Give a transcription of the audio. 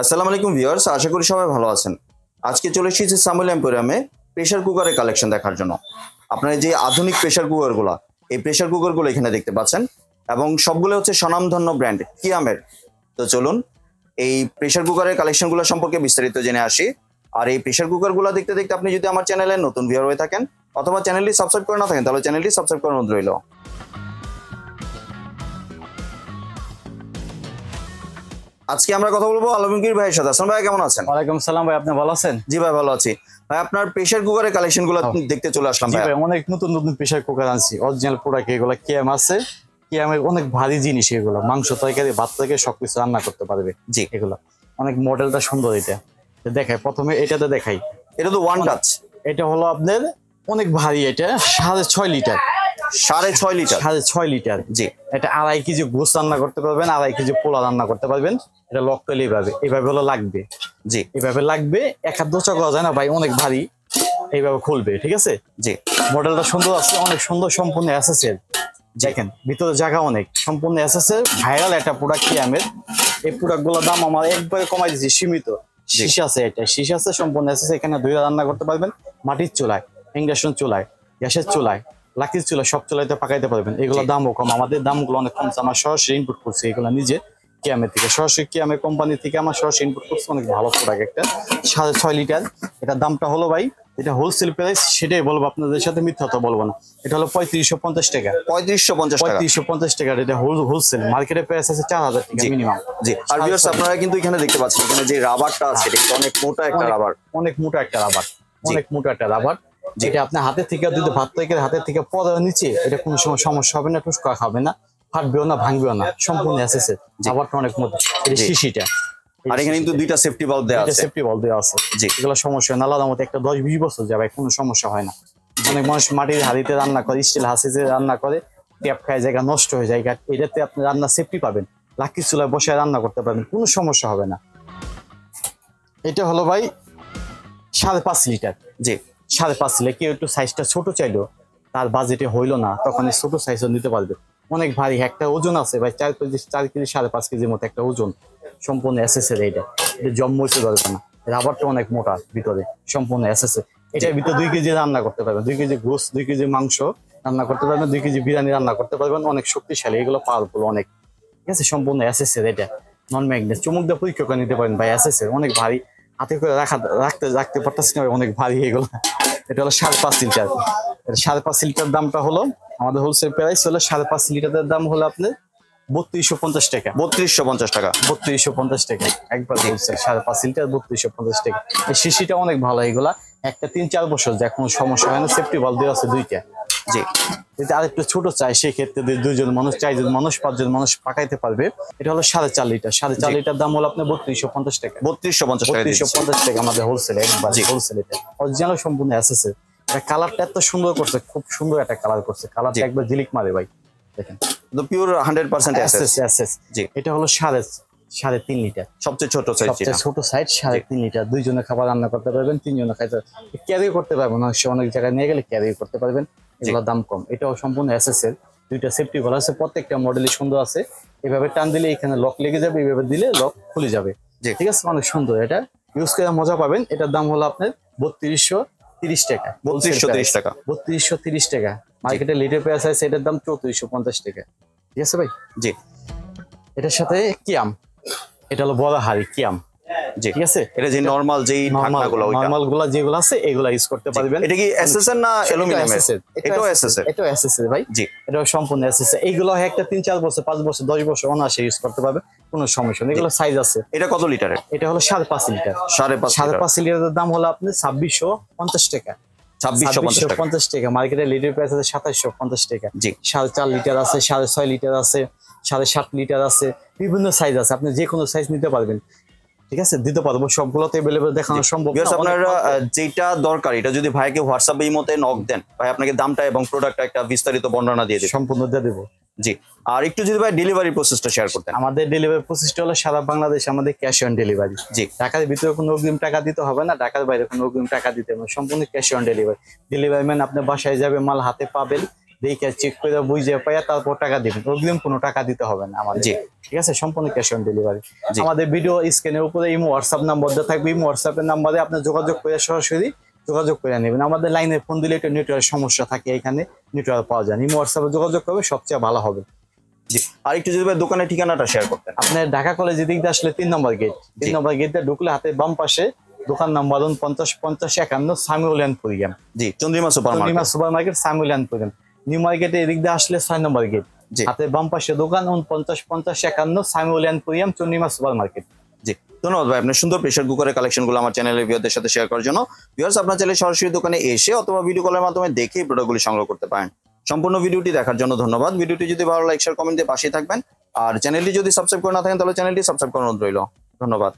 আসসালামু আলাইকুম ভিউয়ার্স, আশা করি সবাই ভালো আছেন। আজকে চলে এসেছি সামুয়েল এম্পোরিয়ামে প্রেসার কুকারের কালেকশন দেখার জন্য। আপনারা যে আধুনিক প্রেসার কুকারগুলো, এই প্রেসার কুকারগুলো এখানে দেখতে পাচ্ছেন এবং সবগুলো হচ্ছে স্বনামধন্য ব্র্যান্ড কিয়ামের। তো চলুন এই প্রেসার কুকারের কালেকশনগুলো সম্পর্কে বিস্তারিত জেনে আসি। আর এই প্রেসার কুকারগুলো দেখতে দেখতে আপনি যদি আমার চ্যানেলে নতুন ভিউয়ার হয়ে থাকেন অথবা চ্যানেলটি সাবস্ক্রাইব করে না থাকেন তাহলে চ্যানেলটি সাবস্ক্রাইব করার অনুরোধ রইল। আজকে আমরা কথা বলবো আলমগীর ভাইয়ের সাথে। আসসালামু ভাই, কেমন আছেন? ওয়ালাইকুম সালাম ভাই, আপনি ভালো আছেন? জি ভাই, ভালো আছি। ভাই আপনার প্রেসার কুকারের কালেকশনগুলো দেখতে চলে আসলাম। ভাই অনেক নতুন নতুন প্রেসার কুকার আনছি, অরিজিনাল প্রোডাক্ট এগুলো। কিয়াম আছে, কিয়ামের অনেক ভারী জিনিস এগুলো, মাংস তরকারি ভাত থেকে সবকিছু রান্না করতে পারবে। জি, এগুলো অনেক মডেলটা সুন্দর। এটা দেখাই, প্রথমে এটাতে দেখাই। এটা তো ওয়ান টাচ। এটা হলো আপনার অনেক ভারী, এটা 6.5 লিটার। 6.5 লিটার? 6.5 লিটার। জি, এটা 2.5 কেজি গোস রান্না করতে পারবেন, 2.5 কেজি পোলা রান্না করতে পারবেন। এটা লক করলে এইভাবে হলো লাগবে। জি, এইভাবে লাগবে, এক হাত দোচা করা যায় না ভাই, অনেক ভারী। এইভাবে খুলবে, ঠিক আছে? জি, মডেলটা সুন্দর আছে, অনেক সুন্দর, সম্পূর্ণ এসএসএল। দেখেন ভিতরে জায়গা অনেক, সম্পূর্ণ এসএসএল, ভাইরাল একটা প্রোডাক্ট কিয়ামের। এই প্রোডাক্ট গুলোর দাম আমার একবারে কমাই দিচ্ছি, সীমিত। শীষে আছে, এটা শীষে আছে, সম্পূর্ণ এসএসএল। এখানে দুইটা রান্না করতে পারবেন, মাটির চুলায়, ইন্ডাকশন চুলায়, গ্যাসের চুলায়, লাকির চুলায়, সব চুলাইতে পাকাইতে পারবেন। এগুলোর দামও কম, আমাদের দামগুলো অনেক কম। আমার সরাসরি ইনপুট করছি এগুলো নিজে কিয়ামের থেকে, সরাসরি কিয়ামের কোম্পানি থেকে আমার সরাসরি ইনপুট করছি। অনেক ভালো প্রোডাক্ট একটা, 6.5 লিটার। এটার দামটা হলো ভাই, এটা হোলসেল প্রাইস, সেটাই বলবো, আপনাদের সাথে মিথ্যা তো বলবো না। এটা হলো 3550 টাকা। 3550 টাকা। এটা হোলসেল, মার্কেটে প্রাইস আছে 4000 টাকা মিনিমাম। জি, আর ভিউয়ার্স আপনারা কিন্তু এখানে দেখতে পাচ্ছেন, এখানে যে রাবারটা আছে এটা অনেক মোটা একটা রাবার, অনেক মোটা একটা রাবার, অনেক মোটা একটা রাবার। যেটা আপনার হাতের থেকে যদি ভাত থেকে হাতের থেকে পড়ার নিচে, এটা কোনো সময় সমস্যা হবে না, টুসকা খাবে না, ফাটবেও না, ভাঙবেও না, সম্পূর্ণ এসএসএল। রাবারটা অনেক মোটা। এটা শিশিটা। আর এখানে কিন্তু দুইটা সেফটি বাল্ব দেওয়া আছে। সেফটি বাল্ব দেওয়া আছে। জি, এগুলো সমস্যা না, আলাদা মতো একটা 10-20 বছর যাবে, কোনো সমস্যা হয় না। অনেক মানুষ মাটির হাঁড়িতে রান্না করে, স্টিল হাসিতে রান্না করে, ট্যাপ খায়, জায়গা নষ্ট হয়ে যায়। এটাতে আপনি রান্না সেফটি পাবেন, লাকির চুলায় বসে রান্না করতে পারবেন, কোনো সমস্যা হবে না। এটা হলো ভাই 5.5 লিটার। জি, 5.5 লিটার। কেউ একটু সাইজটা ছোট চাইলো, তার বাজেটে হইলো না, তখন এই ছোট সাইজও নিতে পারবে। অনেক ভারী, একটা ওজন আছে ভাই 4 কেজি, 5.5 কেজির মতো একটা ওজন, সম্পূর্ণ এসএসএল। এটা জম্মইতে ধরবে না, রাবারটা অনেক মোটা ভিতরে, সম্পূর্ণ এসএসএল। এটার ভিতরে 2 কেজি রান্না করতে পারবেন, 2 কেজি গোস, 2 কেজি মাংস রান্না করতে পারবেন, 2 কেজি বিরিয়ানি রান্না করতে পারবেন। অনেক শক্তিশালী, এগুলো পাওয়ারফুল অনেক, ঠিক আছে? সম্পূর্ণ এসএসএল। এটা নন ম্যাগনেট, চুমুক দিয়ে পরীক্ষা করে নিতে পারেন ভাই। এসএসএল অনেক ভারী, হাতে করে রাখতে পারতেছি না, অনেক ভারী এগুলো। এটা হলো 5.5 লিটার। 5.5 লিটার দামটা হলো, আমাদের হোলসেল প্রাইস হলো 5.5 লিটারের দাম হলো আপনার 3250 টাকা। 3250 টাকা? 3250 টাকা একবার হোলসেল। 5.5 লিটার 3250 টাকা। এই শিশিটা অনেক ভালো, এগুলা একটা 3-4 বছর যায়, কোনো সমস্যা হয় না। সেফটি বাল্ব দেওয়া আছে 2টা। জি, যদি আরেকটু ছোট চাই, সেই ক্ষেত্রে 2জন মানুষ, 4জন মানুষ, 5জন মানুষ পাকাইতে পারবে। এটা হলো 4.5 লিটার। 4.5 লিটার দাম হলো আপনার 3250 টাকা। 3250 টাকা আমাদের হোলসেল, একবার হোলসেল। এটা অরিজিনাল, সম্পূর্ণ এসএসএল। এটা কালারটা এত সুন্দর করছে, খুব সুন্দর একটা কালার করছে, কালারটা একবার ঝিলিক মারে ভাই। দেখেন, তো পিওর 100% এসএস। জি, এটা হলো 3.5 লিটার, সবচেয়ে ছোট সাইজ। সবচেয়ে ছোট সাইজ 3.5 লিটার। 2 জনের খাবার রান্না করতে পারবেন, 3 জনের খাইতে ক্যারি করতে পারবেন, অনেক জায়গায় নিয়ে গেলে ক্যারি করতে পারবেন। এগুলোর দাম কম। এটাও সম্পূর্ণ এসএসএল, 2টা সেফটি ভালো আছে, প্রত্যেকটা মডেলই সুন্দর আছে। এভাবে টান দিলে এখানে লক লেগে যাবে, এইভাবে দিলে লক খুলে যাবে, ঠিক আছে? অনেক সুন্দর, এটা ইউজ করে মজা পাবেন। এটার দাম হলো আপনার 3230 টাকা। 3230 টাকা। 3230 টাকা। মার্কেটে লিটার প্রাইস আছে, এটার দাম 3450 টাকা, ঠিক আছে ভাই? জি, এটার সাথে কিয়াম, এটা হলো বড় হাড়ি কিয়াম। জি, ঠিক আছে? এটা যে নরমাল যেই ঢাকনাগুলো, নরমাল গুলা যেগুলো আছে এগুলা ইউজ করতে পারবেন। এটা কি এসএসএল না অ্যালুমিনিয়ামের? এটাও এসএসএল। এটাও এসএসএল ভাই। জি, এটাও সম্পূর্ণ এসএসএল। এইগুলো একটা 3-4 বছর, 5 বছর, 10 বছর অনায়াসে ইউজ করতে পারবে, কোনো সমস্যা নেই। এগুলো সাইজ আছে। এটা কত লিটারের? এটা হলো 5.5 লিটার। 5.5 লিটারের দাম হলো আপনার 2650 টাকা। 2650 টাকা। মার্কেটে লিটার প্রাইস আছে 2750 টাকা। জি, 4.5 লিটার আছে, 6.5 লিটার আছে, 7.5 লিটার আছে, বিভিন্ন সাইজ আছে। আপনি যে কোনো সাইজ নিতে পারবেন, ঠিক আছে? দিতে পারবো, সবগুলো তো अवेलेबल দেখানো সম্ভব না। আপনারা যেটা দরকার, এটা যদি ভাইকে হোয়াটসঅ্যাপে ইমোতে নক দেন, ভাই আপনাকে দামটা এবং প্রোডাক্টটা একটা বিস্তারিত বর্ণনা দিয়ে দেব, সম্পূর্ণ দিয়ে দেব। জি, আর একটু যদি ভাই ডেলিভারি প্রসেসটা শেয়ার করতেন। আমাদের ডেলিভারি প্রসেসটা হলো সারা বাংলাদেশ আমাদের ক্যাশ অন ডেলিভারি। জি, ঢাকার ভিতরে কোনো অগ্রিম টাকা দিতে হবে না, ঢাকার বাইরে কোনো অগ্রিম টাকা দিতে হবে না, সম্পূর্ণ cash on delivery. Delivery man আপনার বাসায় যাবে, মাল হাতে পাবেন, দেখে চেক করে বুঝে পাইয়া তারপর টাকা দিবেন, অগ্রিম কোনো টাকা দিতে হবে না আমাদের। জি। ঠিক আছে, সম্পূর্ণ ক্যাশ অন ডেলিভারি। জি। আমাদের ভিডিও স্ক্রিনের উপরে ইমো হোয়াটসঅ্যাপ নাম্বার দেওয়া থাকবে, ইমো হোয়াটসঅ্যাপের নাম্বারে আপনি যোগাযোগ করে সরাসরি যোগাযোগ করে নেবেন। আমাদের লাইনে ফোন দিলে একটু নেটওয়ার্ক সমস্যা থাকে, এখানে নেটওয়ার্ক পাওয়া যায় না, ইমো হোয়াটসঅ্যাপে যোগাযোগ করবে সবচেয়ে ভালো হবে। জি, আর একটু যদি ভাই দোকানের ঠিকানাটা শেয়ার করতেন। আপনার ঢাকা কলেজের দিক দিয়ে আসলে 3 নম্বর গেট, 3 নম্বর গেট দিয়ে ঢুকলে হাতের বাম পাশে দোকান নাম্বার 50-50-51 সামিউলিয়ান পুরিয়াম, জি, Chandrima super Chandrima market. Super market সামিউলিয়ান পুরিয়াম। নিউ মার্কেটে এদিক দিয়ে আসলে 6 নম্বর গেট, জি। হাতের বাম পাশে দোকান 49-50-51 সামিউলিয়ান পুরিয়াম চন্দ্রিমা সুপার মার্কেট। জি, ধন্যবাদ ভাই আপনার সুন্দর প্রেসার কুকারের কালেকশনগুলো আমার চ্যানেলের ভিউয়ারদের সাথে শেয়ার করার জন্য। ভিউয়ার্স, আপনার চাইলে সরাসরি দোকানে এসে অথবা ভিডিও কলের মাধ্যমে দেখে প্রোডাক্টগুলি সংগ্রহ করতে পারেন। সম্পূর্ণ ভিডিওটি দেখার জন্য ধন্যবাদ। ভিডিওটি যদি ভালো লাইক শেয়ার কমেন্ট দিয়ে পাশে থাকবেন, আর চ্যানেলটি যদি সাবস্ক্রাইব করে না থাকেন তাহলে চ্যানেলটি সাবস্ক্রাইব করার অনুরোধ রইল। ধন্যবাদ।